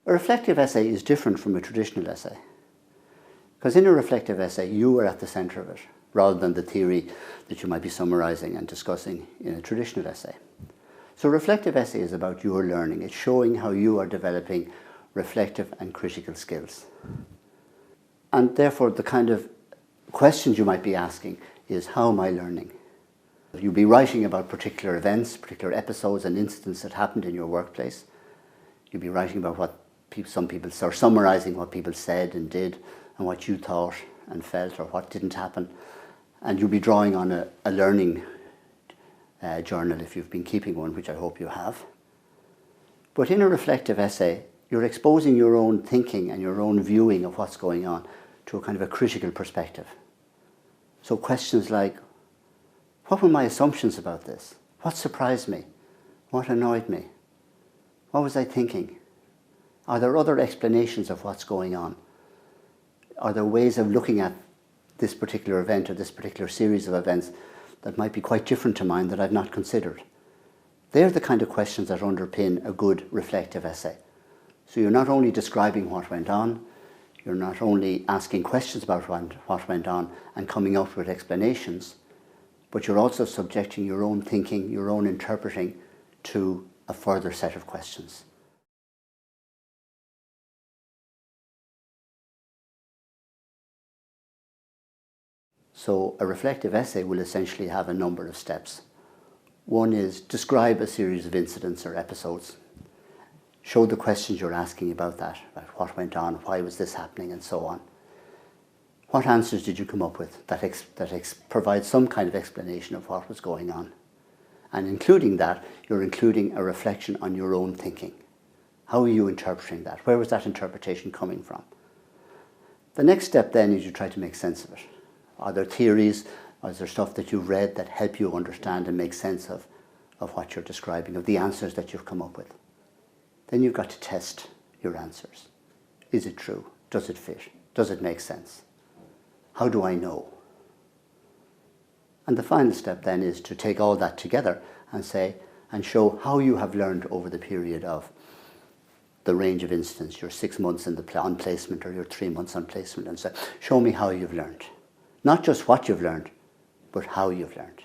A reflective essay is different from a traditional essay, because in a reflective essay you are at the centre of it, rather than the theory that you might be summarising and discussing in a traditional essay. So a reflective essay is about your learning. It's showing how you are developing reflective and critical skills. And therefore the kind of questions you might be asking is, how am I learning? You'll be writing about particular events, particular episodes and incidents that happened in your workplace. You'll be writing about what some people are summarising what people said and did and what you thought and felt or what didn't happen. And you'll be drawing on a learning journal if you've been keeping one, which I hope you have. But in a reflective essay, you're exposing your own thinking and your own viewing of what's going on to a kind of a critical perspective. So questions like, what were my assumptions about this? What surprised me? What annoyed me? What was I thinking? Are there other explanations of what's going on? Are there ways of looking at this particular event or this particular series of events that might be quite different to mine that I've not considered? They're the kind of questions that underpin a good reflective essay. So you're not only describing what went on, you're not only asking questions about what went on and coming up with explanations, but you're also subjecting your own thinking, your own interpreting to a further set of questions. So a reflective essay will essentially have a number of steps. One is describe a series of incidents or episodes. Show the questions you're asking about that, about what went on, why was this happening, and so on. What answers did you come up with that provide some kind of explanation of what was going on? And including that, you're including a reflection on your own thinking. How are you interpreting that? Where was that interpretation coming from? The next step then is you try to make sense of it. Are there theories, or is there stuff that you've read that help you understand and make sense of what you're describing, of the answers that you've come up with? Then you've got to test your answers. Is it true? Does it fit? Does it make sense? How do I know? And the final step then is to take all that together and show how you have learned over the period of the range of incidents, your 6 months on placement or your 3 months on placement, and so show me how you've learned. Not just what you've learned, but how you've learned.